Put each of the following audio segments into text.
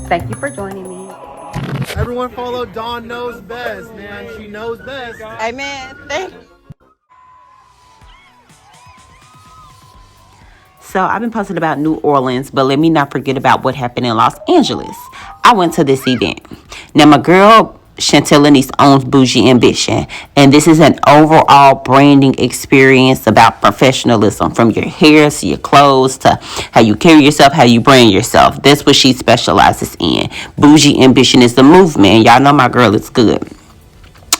Thank you for joining me. Everyone follow Dawn Knows Best, man. She knows best. Amen. Thank you. So I've been posting about New Orleans, but let me not forget about what happened in Los Angeles. I went to this event. Now my girl Chantel Anise owns Bougie Ambition, and this is an overall branding experience about professionalism, from your hair to your clothes to how you carry yourself, how you brand yourself. That's what she specializes in. Bougie Ambition is the movement. Y'all know my girl is good.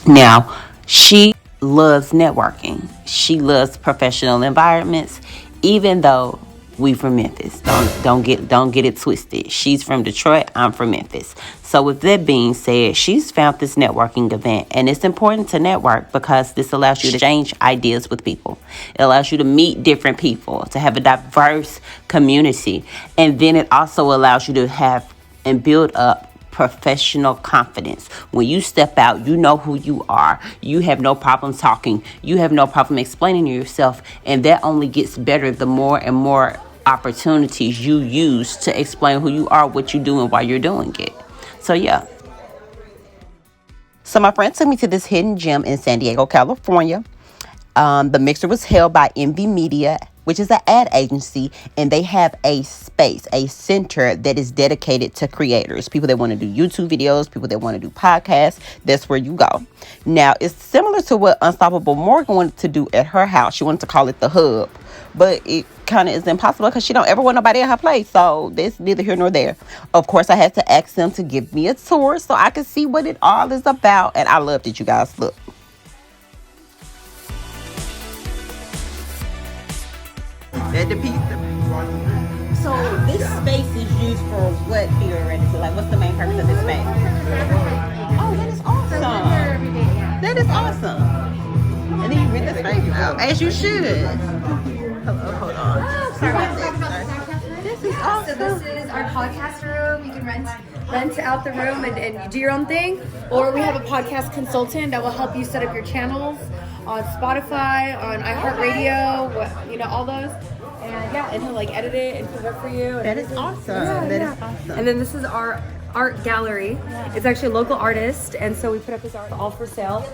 Now, she loves networking. She loves professional environments, even though we from Memphis. Don't get it twisted. She's from Detroit, I'm from Memphis. So with that being said, she's found this networking event, and it's important to network because this allows you to exchange ideas with people. It allows you to meet different people, to have a diverse community, and then it also allows you to have and build up professional confidence. When you step out, you know who you are. You have no problem talking. You have no problem explaining yourself. And that only gets better the more and more opportunities you use to explain who you are, what you're doing, why you're doing it. So, yeah. So, my friend took me to this hidden gem in San Diego, California. The mixer was held by MV Media, which is an ad agency, and they have a space, a center that is dedicated to creators, people that want to do YouTube videos, people that want to do podcasts. That's where you go. Now, it's similar to what Unstoppable Morgan wanted to do at her house. She wanted to call it the hub, but it kind of is impossible because she don't ever want nobody at her place. So that's neither here nor there. Of course, I had to ask them to give me a tour so I could see what it all is about, and I loved it, you guys. Look. At the pizza. So this space is used for what theoretically? Like, what's the main purpose of this space? Oh, that is awesome. That is awesome. And then you rent the space out, as you should. Hello, hold on. Sorry about that. This is awesome. So this is our podcast room. You can rent out the room and do your own thing. Or we have a podcast consultant that will help you set up your channels on Spotify, on iHeartRadio, all those. And yeah, and he'll like edit it and put it up for you. That is awesome. That is awesome. And then this is our art gallery. It's actually a local artist, and so we put up his art all for sale.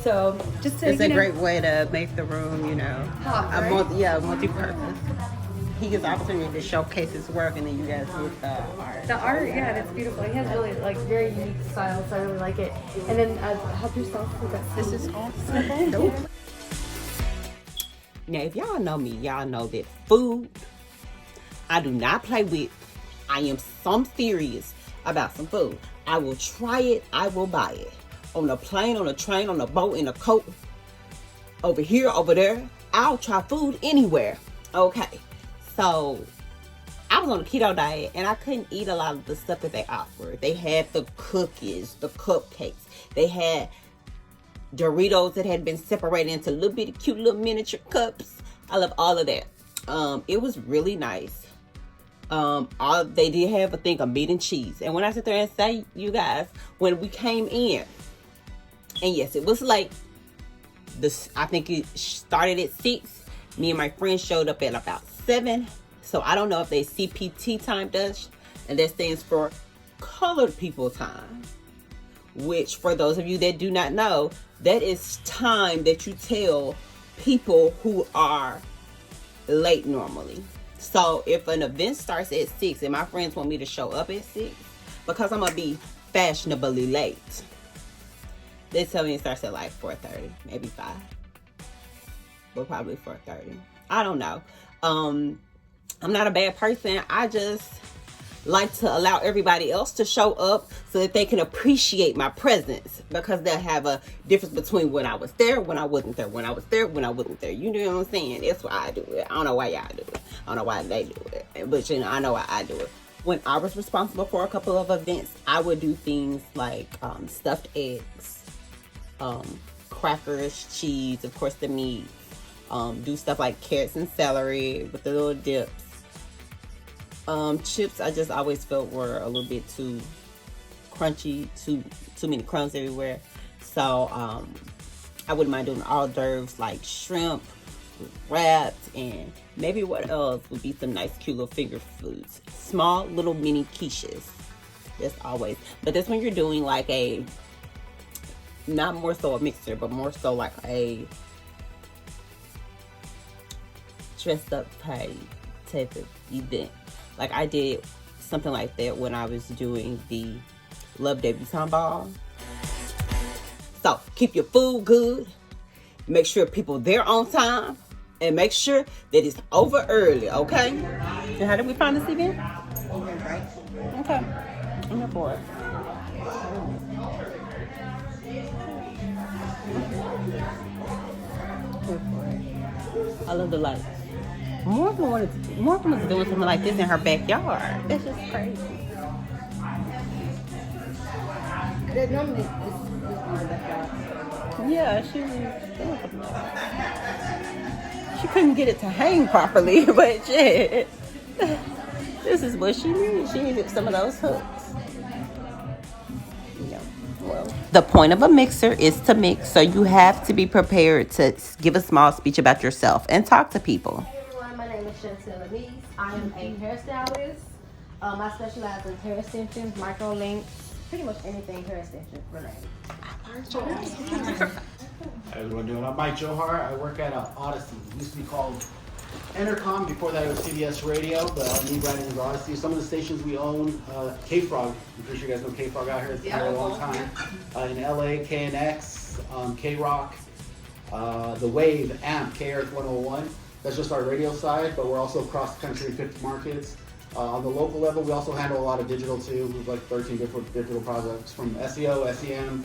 So just to, it's a great way to make the room, hot, right? Multi-purpose. He gets the opportunity to showcase his work, and then you guys with the art. The art, yeah, and it's beautiful. He has really very unique style, so I really like it. And then help yourself with that. This is awesome. Nope. Now, if y'all know me, y'all know that food I do not play with. I am some serious about some food. I will try it. I will buy it. On a plane, on a train, on a boat, in a coat, over here, over there. I'll try food anywhere. Okay. So, I was on a keto diet, and I couldn't eat a lot of the stuff that they offered. They had the cookies, the cupcakes. They had Doritos that had been separated into little bitty cute little miniature cups. I love all of that. It was really nice. They did have a thing of meat and cheese. And when I sit there and say, you guys, when we came in, and yes, it was like this. I think it started at 6. Me and my friend showed up at about 7. So I don't know if they CPT timed us, and that stands for colored people time. Which, for those of you that do not know, that is time that you tell people who are late normally. So if an event starts at 6 and my friends want me to show up at 6, because I'm going to be fashionably late, they tell me it starts at like 4:30, maybe 5. But probably 4:30. I don't know. I'm not a bad person. I just like to allow everybody else to show up so that they can appreciate my presence, because they'll have a difference between when I was there, when I wasn't there, when I was there, when I wasn't there. You know what I'm saying? That's why I do it. I don't know why y'all do it. I don't know why they do it. But I know why I do it. When I was responsible for a couple of events, I would do things like stuffed eggs, crackers, cheese, of course the meat, do stuff like carrots and celery with the little dips. Chips I just always felt were a little bit too crunchy, too many crumbs everywhere. So I wouldn't mind doing hors d'oeuvres like shrimp, wrapped, and maybe what else would be some nice cute little finger foods. Small little mini quiches. That's always. But that's when you're doing like a, not more so a mixer, but more so like a dressed up type of event. Like I did something like that when I was doing the Love Debutante Ball. So keep your food good. Make sure people there on time. And make sure that it's over early, okay? And how did we find this event? Okay. I'm here for it. I love the lights. Morgan was doing something like this in her backyard. That's just crazy. Yeah, she was doing something like that. She couldn't get it to hang properly, but shit. This is what she needed. She needed some of those hooks. Yeah. Well, the point of a mixer is to mix, so you have to be prepared to give a small speech about yourself and talk to people. Hey everyone, my name is Chantel Elise. I am a hairstylist. I specialize in hair extensions, micro links, pretty much anything hair extension related. How everyone doing? I'm Mike Johar. I work at Odyssey. It used to be called Entercom. Before that, it was CBS Radio, but our new branding is Odyssey. Some of the stations we own, K-Frog. I'm pretty sure you guys know K-Frog out here. It's been a long time. In LA, KNX, K-Rock, The Wave, AMP, K-Earth 101. That's just our radio side, but we're also across the country in 50 markets. On the local level, we also handle a lot of digital too. We have like 13 different digital projects from SEO, SEM,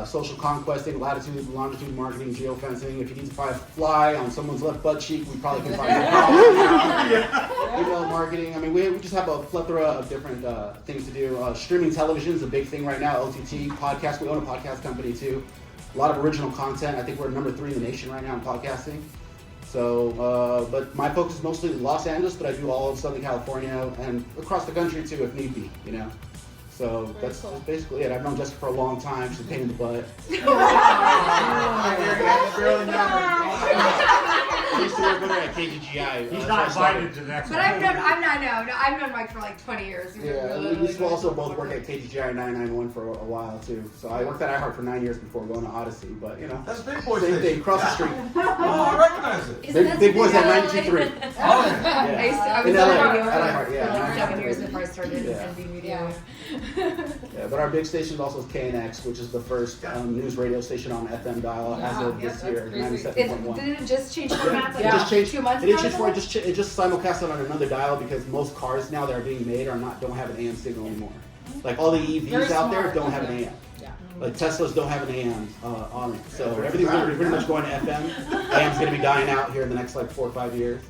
social conquesting, latitude, longitude marketing, geofencing. If you need to fly on someone's left butt cheek, we probably can find you. Email marketing. I mean, we just have a plethora of different things to do. Streaming television is a big thing right now. OTT, podcast. We own a podcast company too. A lot of original content. I think we're number 3 in the nation right now in podcasting. So, but my focus is mostly Los Angeles, but I do all of Southern California and across the country too, if need be, you know. So that's basically it. I've known Jessica for a long time. She's a pain in the butt. I used to work with her at KGGI. He's not invited to the next But one. I've known Mike for like 20 years. Yeah, we used to also both work at KGGI 991 for a while too. So I worked at iHeart for 9 years before going to Odyssey, but you know. That's Big Boy Same Station. thing, across the street. Oh, I recognize it. Big Boys at 92.3. I was In on LA, radio at iHeart, for yeah. like 7 years before I started Yeah. NB Media. Yeah, but our big station is also KNX, which is the first news radio station on FM dial as of this year, 97.1. Did it just change formats like It just changed. 2 months It ago? didn't change for it just simulcasted on another dial because most cars now that are being made don't have an AM signal anymore. Like all the EVs out there don't have an AM. Like Teslas don't have an AM on it. So everything's going to be pretty much going to FM. AM's going to be dying out here in the next like 4 or 5 years.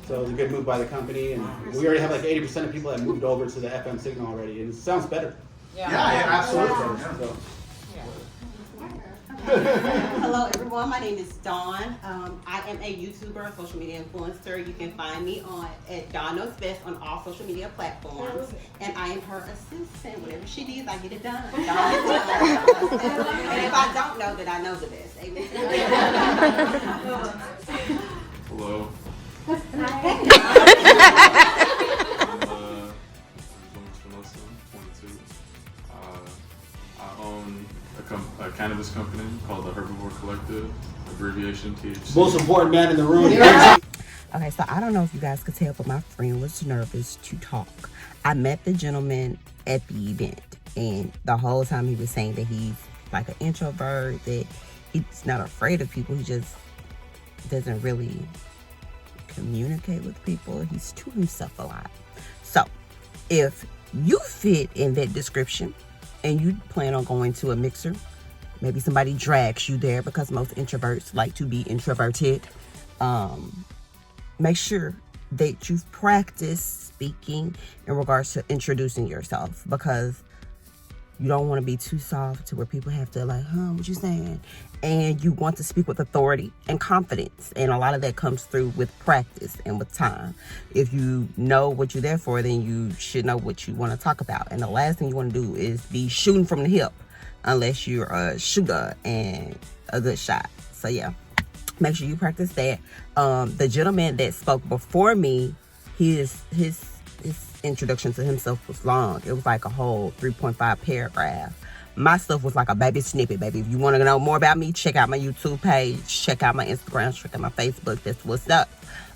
So it was a good move by the company, and we already have like 80% of people that moved over to the FM signal already, and it sounds better. Yeah, absolutely. So. Hello everyone, my name is Dawn. I am a YouTuber, a social media influencer. You can find me at Dawn Knows Best on all social media platforms. And I am her assistant. Whatever she needs, I get it done. And if I don't know, then I know the best. Amen. Hello. I'm Vanessa, I'm 22. I own a cannabis company called the Herbivore Collective, abbreviation THC. Most important man in the room. Okay, so I don't know if you guys could tell, but my friend was nervous to talk. I met the gentleman at the event, and the whole time he was saying that he's like an introvert, that he's not afraid of people, he just doesn't really communicate with people. He's to himself a lot. So, if you fit in that description and you plan on going to a mixer, maybe somebody drags you there because most introverts like to be introverted, make sure that you've practiced speaking in regards to introducing yourself, because you don't want to be too soft to where people have to like, what you saying? And you want to speak with authority and confidence. And a lot of that comes through with practice and with time. If you know what you're there for, then you should know what you want to talk about. And the last thing you want to do is be shooting from the hip, unless you're a shooter and a good shot. So yeah, make sure you practice that. The gentleman that spoke before me, his introduction to himself was long. It was like a whole 3.5 paragraph. My stuff was like a baby snippet, baby. If you want to know more about me, check out my YouTube page, check out my Instagram, check out my Facebook. That's what's up.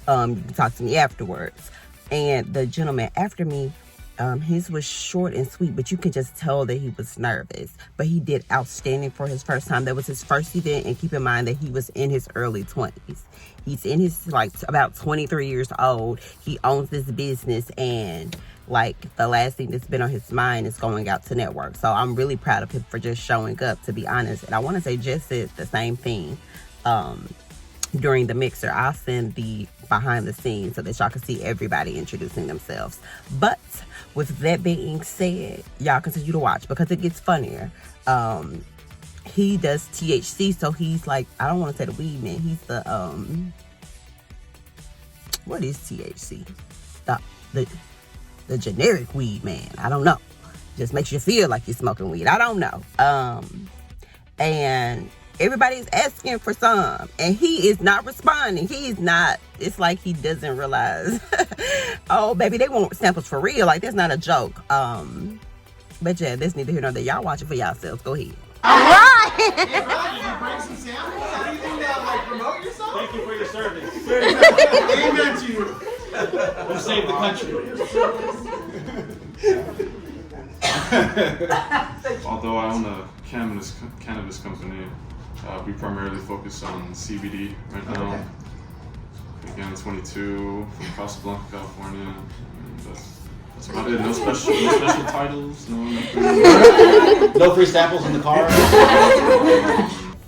You can talk to me afterwards. And the gentleman after me, his was short and sweet, but you can just tell that he was nervous. But he did outstanding for his first time. That was his first event, and keep in mind that he was in his early 20s. He's in his, like, about 23 years old. He owns this business, and, like, the last thing that's been on his mind is going out to network. So I'm really proud of him for just showing up, to be honest. And I want to say Jess said the same thing during the mixer. I'll send the behind the scenes so that y'all can see everybody introducing themselves. But with that being said, y'all continue to watch because it gets funnier. He does THC, so he's like, I don't want to say the weed man. He's the what is THC? The generic weed man. I don't know. Just makes you feel like you're smoking weed. I don't know. And everybody's asking for some, and he is not responding. He's not. It's like he doesn't realize. Oh, baby, they want samples for real. Like, that's not a joke. But yeah, that's neither here nor there. Y'all watch it for yourselves. Go ahead. All right. Did you bring some samples? Anything to like promote yourself? Thank you for your service. Amen to you. You saved the country. Although I own a cannabis company, we primarily focus on CBD right now. Okay. Again, 22 from Casablanca, California. And that's about it. No special titles. No free samples in the car.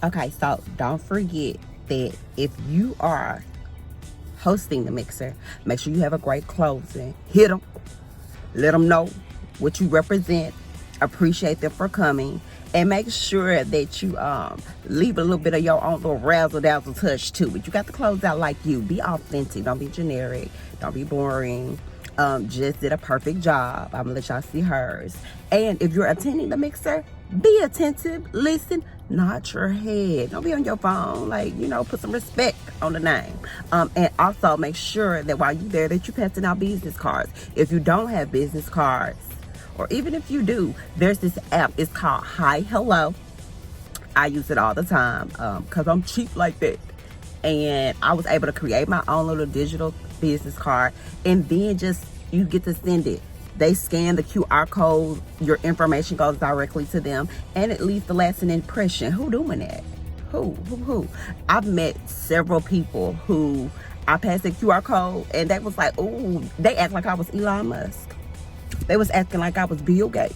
Okay, so don't forget that if you are hosting the mixer, make sure you have a great closing. Hit them. Let them know what you represent. Appreciate them for coming. And make sure that you leave a little bit of your own little razzle-dazzle touch too. But you got to close out like you. Be authentic. Don't be generic. Don't be boring. Just did a perfect job. I'm going to let y'all see hers. And if you're attending the mixer, be attentive. Listen. Nod your head. Don't be on your phone. Like, you know, put some respect on the name. And also make sure that while you're there that you're passing out business cards. If you don't have business cards, or even if you do, there's this app. It's called Hi Hello. I use it all the time because I'm cheap like that. And I was able to create my own little digital business card. And then just, you get to send it. They scan the QR code. Your information goes directly to them. And it leaves the lasting impression. Who doing that? Who? I've met several people who I passed the QR code. And they was like, ooh, they act like I was Elon Musk. They was acting like I was Bill Gates.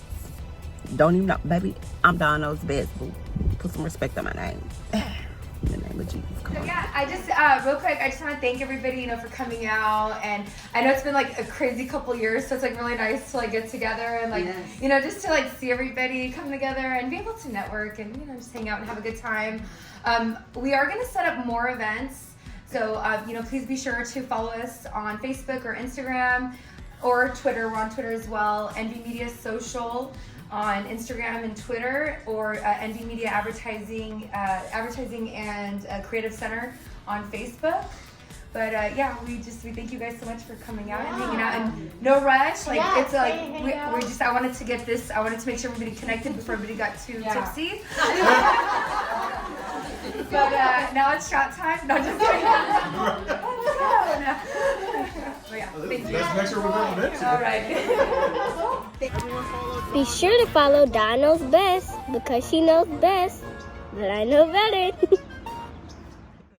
Don't even know. Baby, I'm Donna's best boo. Put some respect on my name. In the name of Jesus. Come on. Yeah, I just, real quick, I just want to thank everybody, you know, for coming out. And I know it's been like a crazy couple years, so it's like really nice to like get together and like, Yes. you know, just to like see everybody come together and be able to network and, you know, just hang out and have a good time. We are going to set up more events. So, you know, please be sure to follow us on Facebook or Instagram or Twitter. We're on Twitter as well. NV Media Social on Instagram and Twitter, or NV Media Advertising and Creative Center on Facebook. But yeah, we thank you guys so much for coming out and hanging out, and no rush. Like it's like I wanted to make sure everybody connected before everybody got too tipsy. But now it's shot time. No, just kidding. But yeah, thank you. Next year we're going to All right. Be sure to follow Donna Knows Best because she knows best, but I know better.